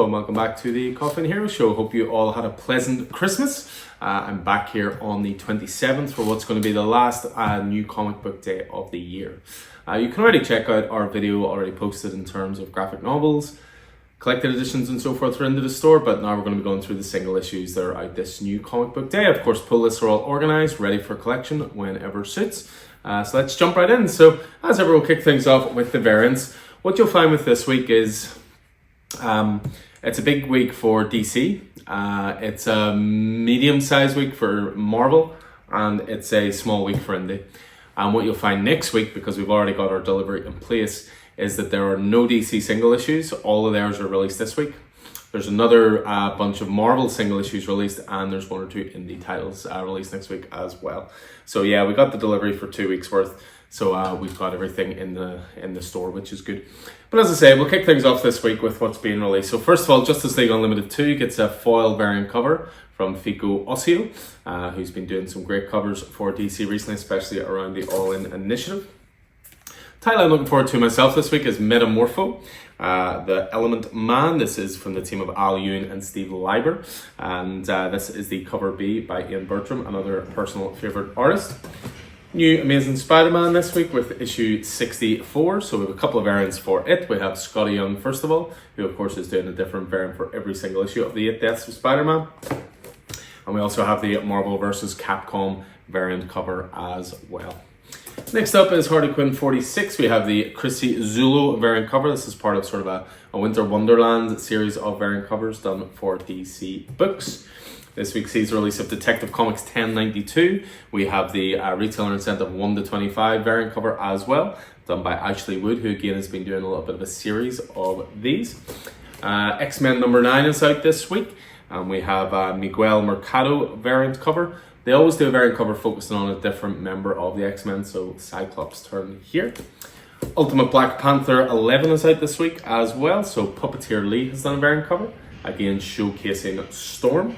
Hello and welcome back to the Coffin Hero Show. Hope you all had a pleasant Christmas. I'm back here on the 27th for what's going to be the last new comic book day of the year. You can already check out our video already posted in terms of graphic novels, collected editions and so forth are into the store, but now we're going to be going through the single issues that are out this new comic book day. Of course, pull lists are all organised, ready for collection whenever suits. So let's jump right in. So as ever, we'll kick things off with the variants. What you'll find with this week is it's a big week for DC. It's a medium-sized week for Marvel, and it's a small week for Indie. And what you'll find next week, because we've already got our delivery in place, is that there are no DC single issues. All of theirs are released this week. There's another bunch of Marvel single issues released, and there's one or two indie titles released next week as well. So yeah, we got the delivery for 2 weeks worth. So we've got everything in the store, which is good. But as I say, we'll kick things off this week with what's being released. So first of all, Justice League Unlimited 2 gets a foil variant cover from Fico Ossio, who's been doing some great covers for DC recently, especially around the All-In Initiative. Title I'm looking forward to myself this week is Metamorpho, the Element Man. This is from the team of Al Ewing and Steve Leiber. And this is the cover B by Ian Bertram, another personal favourite artist. New Amazing Spider-Man this week with issue 64. So we have a couple of variants for it. We have Scotty Young, first of all, who of course is doing a different variant for every single issue of the 8 Deaths of Spider-Man. And we also have the Marvel vs. Capcom variant cover as well. Next up is Harley Quinn 46. We have the Chrissy Zulu variant cover. This is part of sort of a Winter Wonderland series of variant covers done for DC Books. This week sees the release of Detective Comics 1092. We have the retailer incentive 1 to 25 variant cover as well, done by Ashley Wood, who again has been doing a little bit of a series of these. X-Men number 9 is out this week, and we have Miguel Mercado variant cover. They always do a variant cover focusing on a different member of the X-Men, so Cyclops' turn here. Ultimate Black Panther 11 is out this week as well, so Puppeteer Lee has done a variant cover, again showcasing Storm.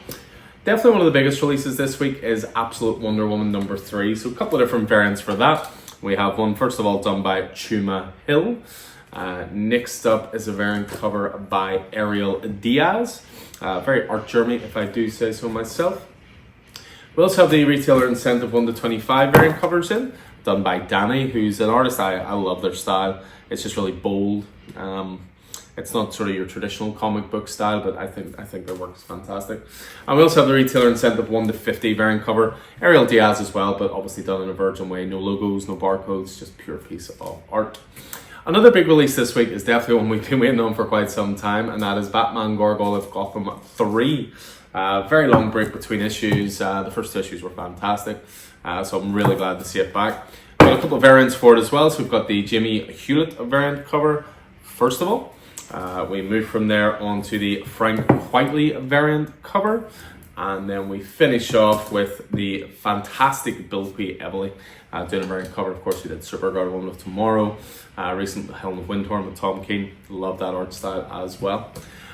Definitely one of the biggest releases this week is Absolute Wonder Woman number 3. So a couple of different variants for that. We have one, first of all, done by Chuma Hill. Next up is a variant cover by Ariel Diaz. Very art Jeremy, if I do say so myself. We also have the retailer incentive 1 to 25 variant covers in, done by Danny, who's an artist. I love their style. It's just really bold. It's not sort of your traditional comic book style, but I think their work is fantastic. And we also have the retailer incentive 1 to 50 variant cover. Ariel Diaz as well, but obviously done in a virgin way. No logos, no barcodes, just pure piece of art. Another big release this week is definitely one we've been waiting on for quite some time, and that is Batman Gargoyle of Gotham 3. Very long break between issues. The first two issues were fantastic, so I'm really glad to see it back. We've got a couple of variants for it as well. So we've got the Jimmy Hewlett variant cover, first of all. We move from there on to the Frank Whiteley variant cover, and then we finish off with the fantastic Bill P. Evely doing a variant cover. Of course, we did Supergirl Woman of Tomorrow, recent Helm of Windhorn with Tom King. Love that art style as well.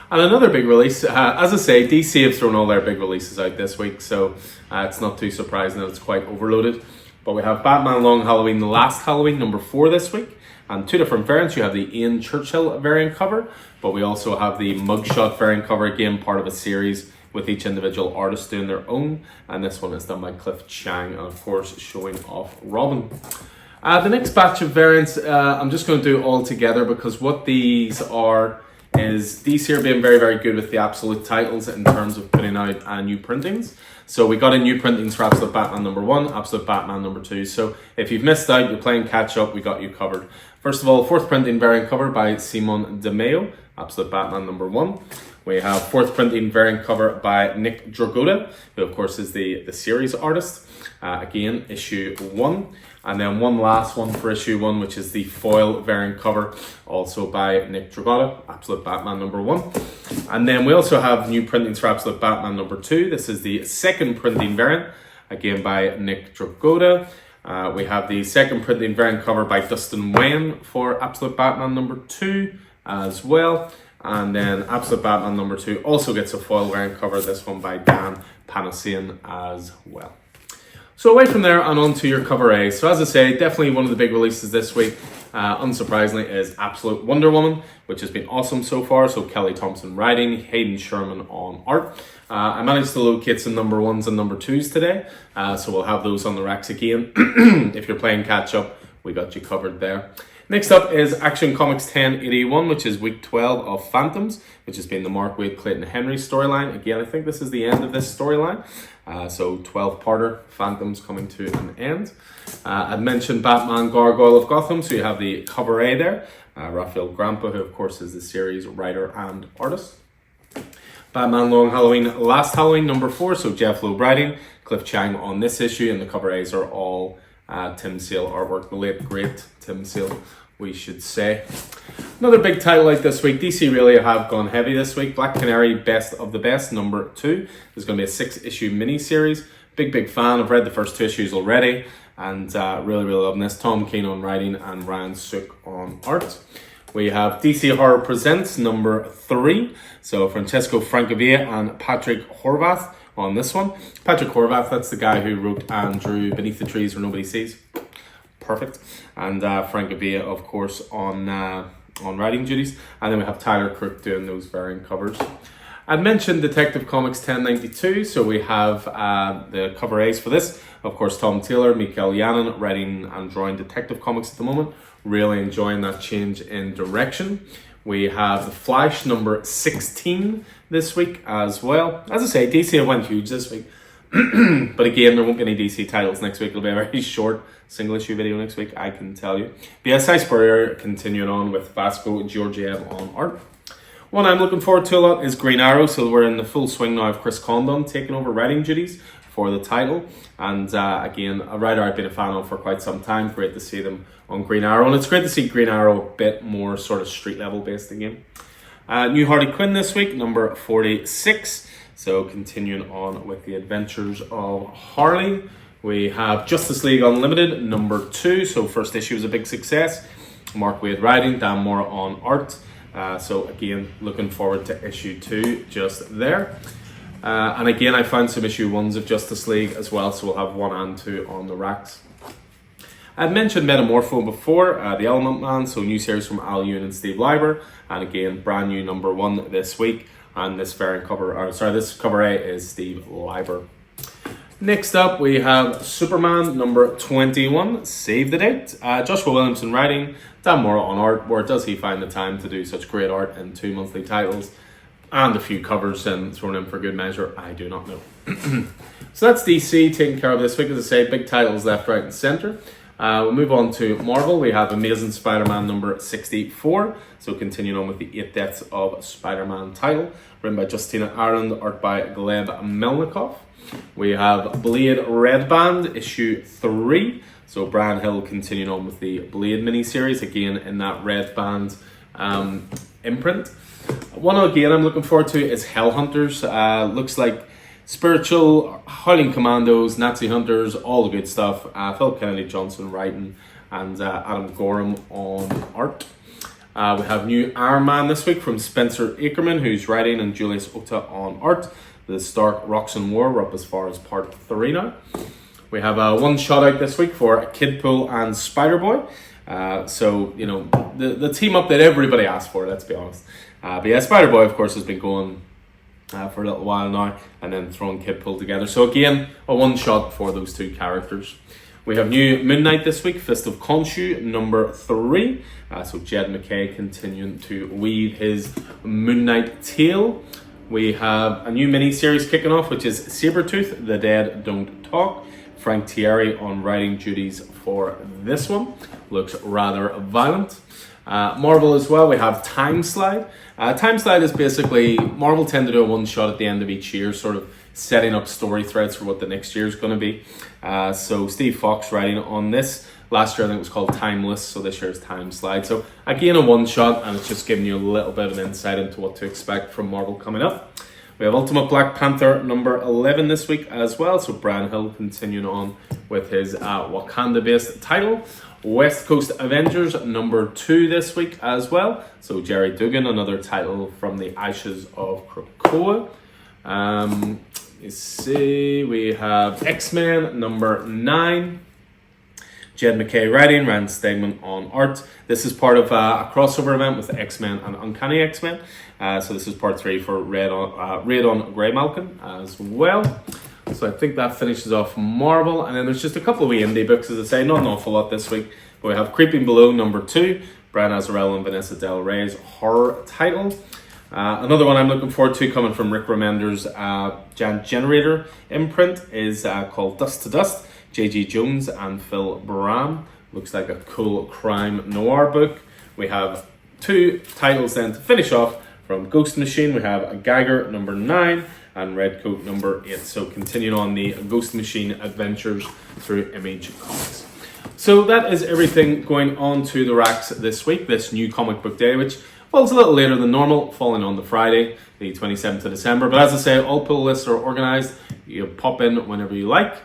And another big release, as I say, DC have thrown all their big releases out this week, so it's not too surprising that it's quite overloaded. But we have Batman Long Halloween, The Last Halloween, number 4 this week. And two different variants. You have the Ian Churchill variant cover, but we also have the Mugshot variant cover, again part of a series with each individual artist doing their own. And this one is done by Cliff Chang, and of course showing off Robin. The next batch of variants, I'm just going to do all together, because what these are is DC are being very, very good with the absolute titles in terms of putting out new printings. So we got a new printings for Absolute Batman number 1, Absolute Batman number 2. So if you've missed out, you're playing catch up, we got you covered. First of all, 4th printing variant cover by Simon DeMeo, Absolute Batman number 1. We have 4th printing variant cover by Nick Dragotta, who of course is the series artist. Again, issue 1. And then one last one for issue 1, which is the foil variant cover, also by Nick Dragotta, Absolute Batman number 1. And then we also have new printings for Absolute Batman number 2. This is the 2nd printing variant, again by Nick Dragotta. We have the 2nd printing variant cover by Dustin Wayne for Absolute Batman number 2 as well. And then Absolute Batman number 2 also gets a foil variant cover, this one by Dan Panosian as well. So away from there and on to your cover A. So as I say, definitely one of the big releases this week, unsurprisingly, is Absolute Wonder Woman, which has been awesome so far. So Kelly Thompson writing, Hayden Sherman on art. I managed to locate some number 1s and number 2s today, so we'll have those on the racks again. If you're playing catch up, we got you covered there. Next up is Action Comics 1081, which is week 12 of Phantoms, which has been the Mark Waid Clayton Henry storyline. Again, I think this is the end of this storyline. So 12-parter, Phantoms coming to an end. I'd mentioned Batman Gargoyle of Gotham, so you have the cover A there. Raphael Grampa, who of course is the series writer and artist. Batman Long Halloween, Last Halloween, number 4, so Jeff Loeb writing, Cliff Chiang on this issue, and the cover A's are all Tim Sale artwork, the late great Tim Sale, we should say. Another big title out this week, DC really have gone heavy this week. Black Canary, Best of the Best, number 2. There's going to be a 6-issue mini-series. Big fan, I've read the first 2 issues already, and really loving this. Tom Keane on writing and Ryan Sook on art. We have DC Horror Presents, number 3. So Francesco Francavilla and Patrick Horvath on this one. Patrick Horvath, that's the guy who wrote and drew Beneath the Trees Where Nobody Sees. Perfect. And Francavilla, of course, on writing duties. And then we have Tyler Crook doing those variant covers. I'd mentioned Detective Comics 1092, so we have the cover A's for this. Of course, Tom Taylor, Mikael Yannon writing and drawing Detective Comics at the moment. Really enjoying that change in direction. We have The Flash number 16 this week as well. As I say, DC went huge this week. But again, there won't be any DC titles next week. It'll be a very short single issue video next week, I can tell you. But yeah, Cy Spurrier continuing on with Vasco Georgiev on art. One I'm looking forward to a lot is Green Arrow. So we're in the full swing now of Chris Condon taking over writing duties for the title. And again, a writer I've been a fan of for quite some time. Great to see them on Green Arrow. And it's great to see Green Arrow a bit more sort of street level based again. New Harley Quinn this week, number 46. So continuing on with the adventures of Harley. We have Justice League Unlimited, number 2. So first issue was a big success. Mark Waid writing, Dan Mora on art. So again, looking forward to issue 2 just there. And again, I found some issue 1s of Justice League as well. So we'll have 1 and 2 on the racks. I'd mentioned Metamorpho before, the Element Man, so new series from Al Ewing and Steve Leiber, and again, brand new number 1 this week, and this cover A is Steve Leiber. Next up, we have Superman number 21, Save the Date. Joshua Williamson writing, Dan Mora on art. Where does he find the time to do such great art in 2 monthly titles? And a few covers and thrown in for good measure, I do not know. So that's DC taking care of this week. As I say, big titles left, right, and centre. We'll move on to Marvel. We have Amazing Spider-Man number 64. So continuing on with the 8 Deaths of Spider-Man title. Written by Justina Ireland, art by Gleb Melnikov. We have Blade Red Band, issue 3. So Brian Hill continuing on with the Blade miniseries, again in that Red Band imprint. One again I'm looking forward to is Hell Hunters. Looks like spiritual, Howling Commandos, Nazi Hunters, all the good stuff. Philip Kennedy Johnson writing and Adam Gorham on art. We have new Iron Man this week from Spencer Ackerman, who's writing, and Julius Ota on art. The Stark Roxxon War, we're up as far as part 3 now. We have one shot out this week for Kidpool and Spider-Boy. So, you know, the team up that everybody asked for, let's be honest. But yeah, Spider-Boy, of course, has been going for a little while now, and then throwing Kidpool together. So again, a one shot for those 2 characters. We have new Moon Knight this week, Fist of Khonshu, number 3. So Jed MacKay continuing to weave his Moon Knight tale. We have a new mini-series kicking off, which is Sabretooth, The Dead Don't Talk. Frank Thierry on writing duties for this one. Looks rather violent. Marvel as well, we have Time Slide. Time Slide is basically, Marvel tend to do a one-shot at the end of each year, sort of setting up story threads for what the next year is going to be. So Steve Fox writing on this. Last year I think it was called Timeless, so this year is Time Slide. So again, a one-shot, and it's just giving you a little bit of an insight into what to expect from Marvel coming up. We have Ultimate Black Panther number 11 this week as well. So Brian Hill continuing on with his Wakanda-based title. West Coast Avengers number 2 this week as well. So Jerry Dugan, another title from the Ashes of Krakoa. You see, we have X-Men number 9. Jed MacKay writing, Rand Stegman on art. This is part of a crossover event with X-Men and Uncanny X-Men. So this is part 3 for Raid on Greymalkin as well. So I think that finishes off Marvel. And then there's just a couple of wee indie books, as I say, not an awful lot this week. But we have Creeping Below number 2, Brian Azzarello and Vanessa Del Rey's horror title. Another one I'm looking forward to, coming from Rick Remender's Generator imprint, is called Dust to Dust. J.G. Jones and Phil Bram. Looks like a cool crime noir book. We have 2 titles then to finish off from Ghost Machine. We have a Geiger number 9 and Redcoat number 8. So continuing on the Ghost Machine adventures through Image Comics. So that is everything going on to the racks this week, this new comic book day, which falls a little later than normal, falling on the Friday, the 27th of December. But as I say, all pull lists are organised. You pop in whenever you like.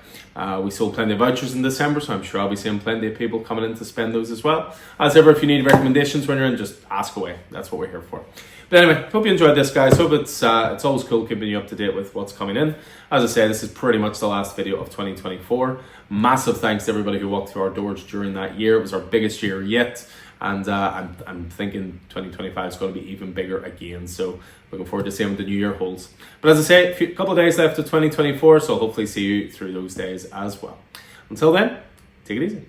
We sold plenty of vouchers in December, so I'm sure I'll be seeing plenty of people coming in to spend those as well. As ever, if you need recommendations when you're in, just ask away. That's what we're here for. But anyway, hope you enjoyed this, guys. Hope it's always cool keeping you up to date with what's coming in. As I say, this is pretty much the last video of 2024. Massive thanks to everybody who walked through our doors during that year. It was our biggest year yet. And I'm thinking 2025 is going to be even bigger again. So looking forward to seeing what the new year holds. But as I say, a couple of days left of 2024. So hopefully see you through those days as well. Until then, take it easy.